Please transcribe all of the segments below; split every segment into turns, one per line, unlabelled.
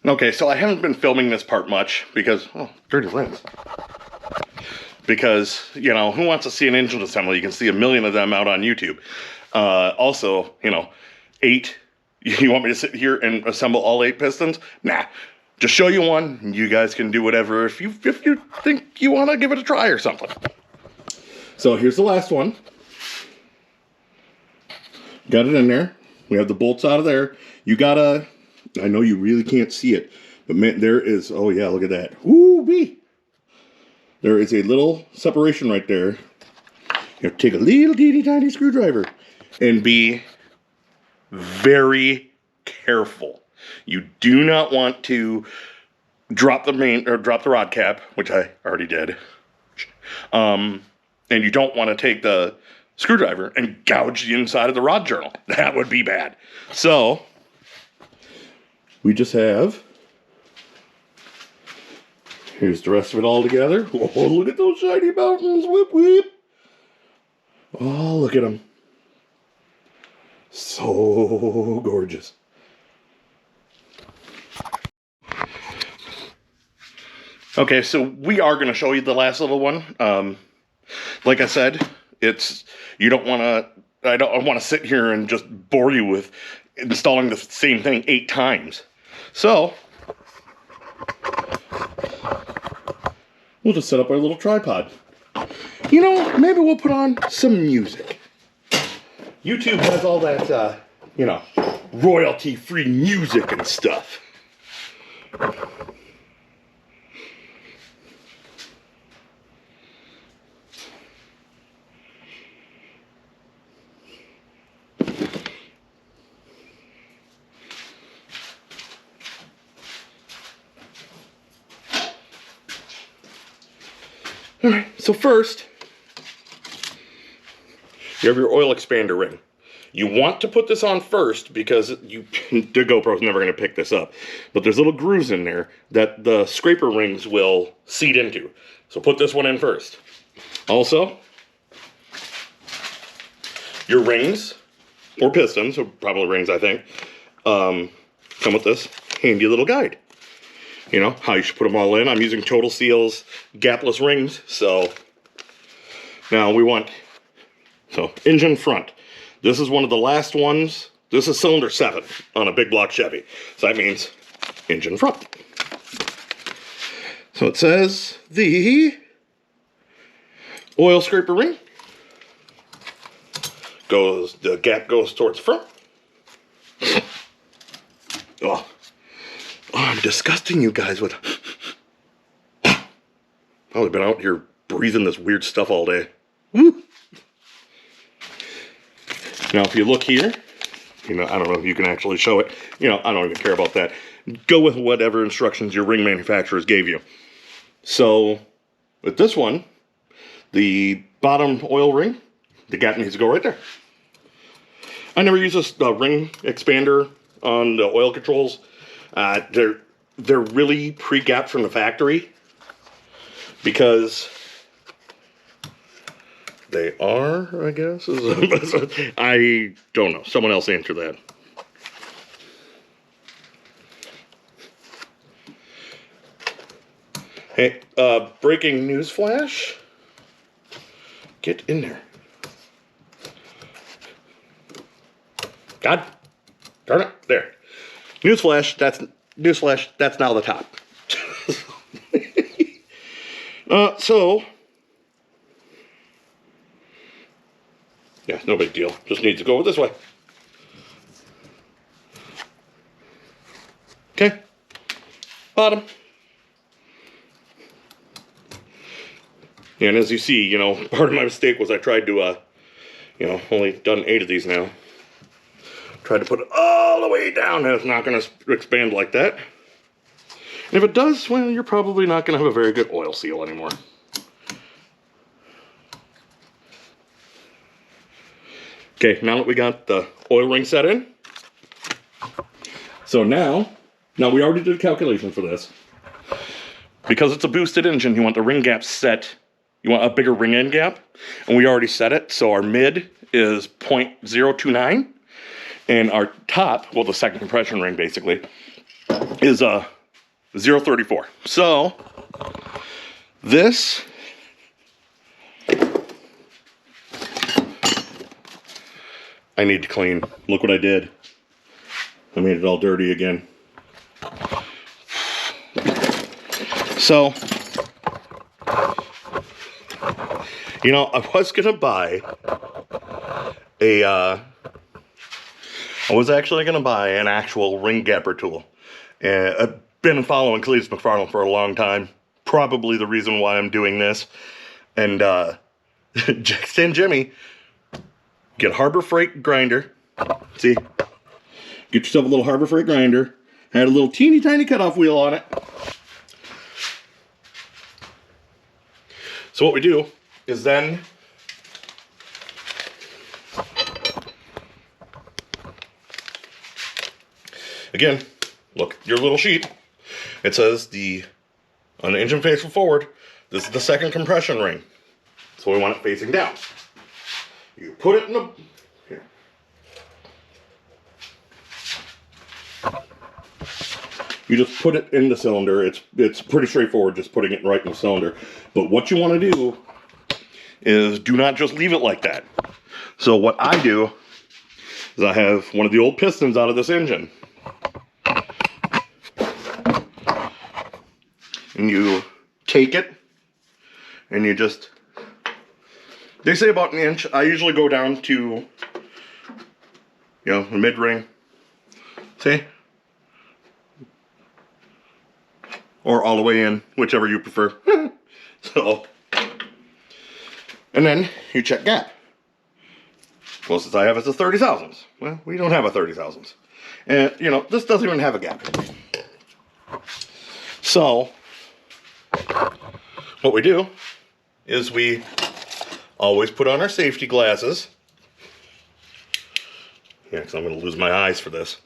Okay, so I haven't been filming this part much because, oh, dirty rims. Because, you know, who wants to see an engine assembly? You can see a million of them out on YouTube. Also, you know, 8, you want me to sit here and assemble all 8 pistons? Nah, just show you one, and you guys can do whatever if you think you want to give it a try or something. So here's the last one. Got it in there. We have the bolts out of there. You gotta, I know you really can't see it, but man, there is, oh yeah, look at that. Woo-wee! There is a little separation right there. You have to take a little teeny tiny screwdriver and be very careful. You do not want to drop the rod cap, which I already did. And you don't want to take the screwdriver and gouge the inside of the rod journal. That would be bad. So we just have, here's the rest of it all together. Oh, look at those shiny mountains. Whip, whip. Oh, look at them. So gorgeous. Okay, so we are going to show you the last little one. Like I said, you don't want to, I don't want to sit here and just bore you with installing the same thing 8 times. So we'll just set up our little tripod. You know, maybe we'll put on some music. YouTube has all that, you know, royalty-free music and stuff. Alright, so first, you have your oil expander ring. You want to put this on first because the GoPro's never going to pick this up. But there's little grooves in there that the scraper rings will seat into. So put this one in first. Also, your rings, or pistons, or probably rings I think, come with this handy little guide. You know, how you should put them all in. I'm using Total Seal's gapless rings, so now we want, so engine front. This is one of the last ones. This is cylinder 7 on a Big Block Chevy. So that means engine front. So it says the oil scraper ring goes, the gap goes towards the front. Oh. I'm disgusting you guys with... I've been out here breathing this weird stuff all day. Woo! Now, if you look here, you know, I don't know if you can actually show it. You know, I don't even care about that. Go with whatever instructions your ring manufacturers gave you. So, with this one, the bottom oil ring, the gap needs to go right there. I never use this ring expander on the oil controls. They're really pre-gapped from the factory because they are, I guess. I don't know. Someone else answer that. Hey, breaking news flash. Get in there. God darn it. There. Newsflash, that's now the top. So, yeah, no big deal. Just needs to go this way. Okay. Bottom. And as you see, you know, part of my mistake was I tried to, you know, only done 8 of these now. Tried to put it all the way down, and it's not going to expand like that. And if it does, well, you're probably not going to have a very good oil seal anymore. Okay, now that we got the oil ring set in, so now we already did a calculation for this. Because it's a boosted engine, you want the ring gap set, you want a bigger ring end gap, and we already set it, so our mid is 0.029. And our top, well, the second compression ring basically, is 0.34. So this I need to clean. Look what I did. I made it all dirty again. So, you know, I was gonna buy I was actually gonna buy an actual ring gapper tool. And I've been following Cletus McFarland for a long time. Probably the reason why I'm doing this. And Jackson Jimmy, get a Harbor Freight grinder. See? Get yourself a little Harbor Freight grinder. Had a little teeny tiny cutoff wheel on it. So what we do is then again, look, your little sheet. It says on the engine facing forward, this is the second compression ring. So we want it facing down. You put it in the here. You just put it in the cylinder. It's pretty straightforward, just putting it right in the cylinder. But what you want to do is do not just leave it like that. So what I do is I have one of the old pistons out of this engine. And you take it and you just, they say about an inch. I usually go down to, you know, the mid ring. See? Or all the way in, whichever you prefer. So, and then you check gap. Closest I have is a 30 thousandths. Well, we don't have a 30 thousandths. And, you know, this doesn't even have a gap. So, what we do is we always put on our safety glasses. Yeah, because I'm going to lose my eyes for this.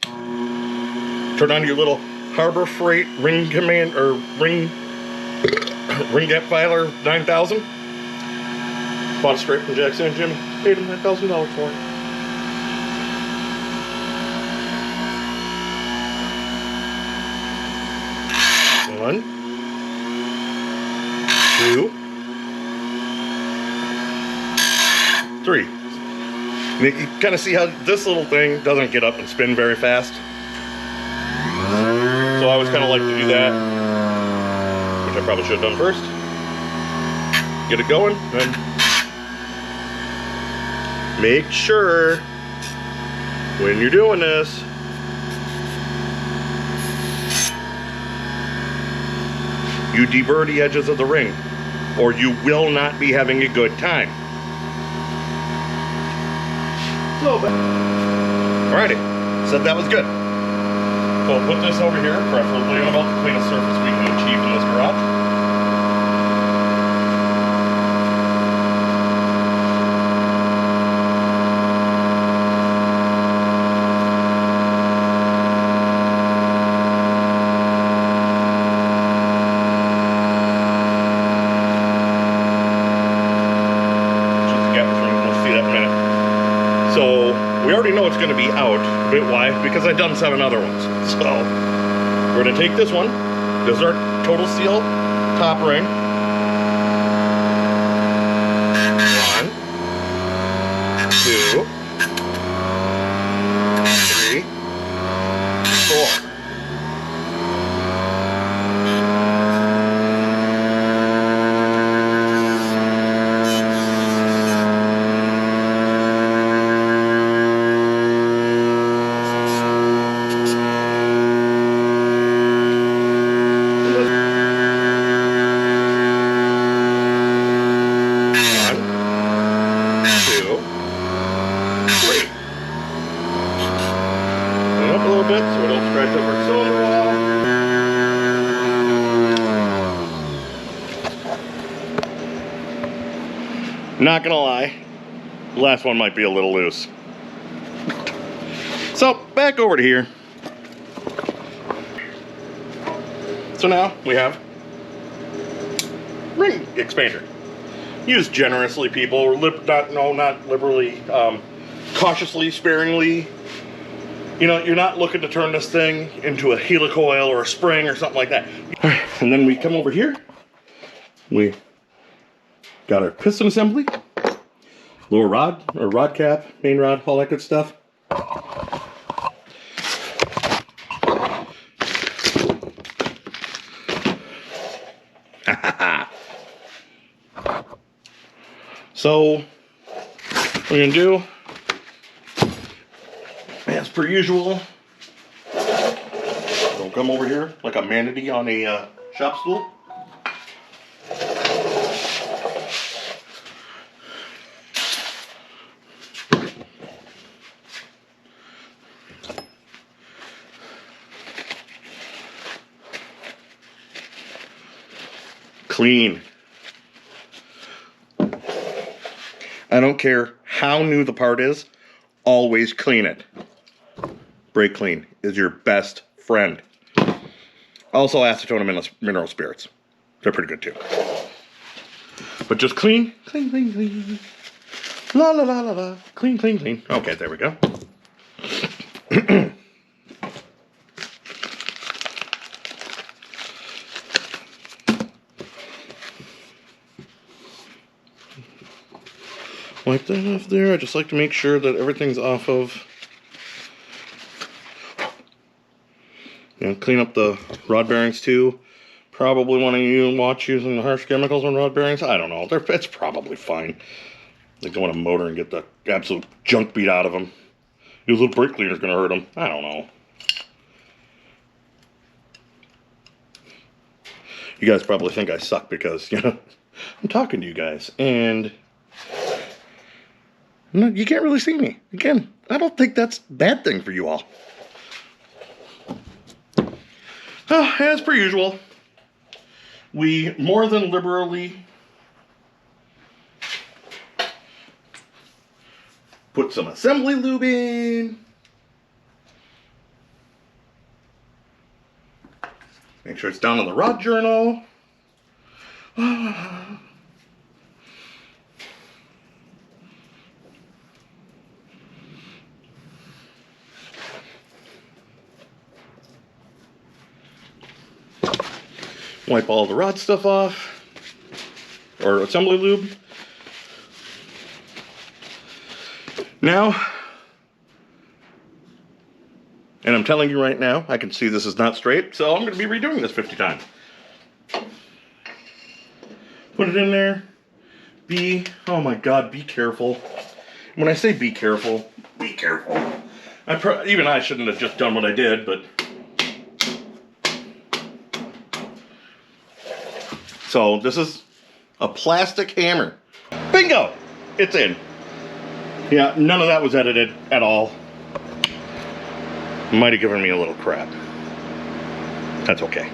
Turn on your little Harbor Freight ring command or ring gap filer 9000. Bought it straight from Jackson and Jimmy. Paid him $9,000 for it. One, two, three. And you can kind of see how this little thing doesn't get up and spin very fast. So I always kind of like to do that, which I probably should have done first. Get it going, and make sure when you're doing this, you deburr the edges of the ring, or you will not be having a good time. So, alrighty, said that was good. So we'll put this over here, preferably on about the cleanest surface we can achieve in this garage. So we already know it's going to be out. But why? Because I've done 7 other ones. So we're going to take this one. This is our total steel top ring. 1, 2, 3, 4. Bit so it don't scratch up our cylinder wall. Not gonna lie, the last one might be a little loose. So back over to here. So now we have ring expander. Used generously, people, not liberally, cautiously, sparingly. You know, you're not looking to turn this thing into a helicoil or a spring or something like that. All right, and then we come over here. We got our piston assembly, lower rod or rod cap, main rod, all that good stuff. So, what we're gonna do, as per usual, we'll come over here like a manatee on a shop stool. Clean. I don't care how new the part is, always clean it. Brake clean is your best friend. Also acetone and mineral spirits. They're pretty good too. But just clean, clean, clean, clean. La la la la la. Clean, clean, clean. Okay, there we go. Wipe that off there. I just like to make sure that everything's off of. You know, clean up the rod bearings too. Probably want to watch using the harsh chemicals on rod bearings. I don't know. It's probably fine. They go on a motor and get the absolute junk beat out of them. Use a little brake cleaner is going to hurt them. I don't know. You guys probably think I suck because, you know, I'm talking to you guys and no, you can't really see me. Again, I don't think that's a bad thing for you all. Oh, as per usual, we more than liberally put some assembly lube in. Make sure it's down on the rod journal. Wipe all the rod stuff off, or assembly lube. Now, and I'm telling you right now, I can see this is not straight, so I'm going to be redoing this 50 times. Put it in there. Oh my God, be careful. When I say be careful, be careful. Even I shouldn't have just done what I did, but. So this is a plastic hammer. Bingo! It's in. Yeah, none of that was edited at all. Might have given me a little crap. That's okay.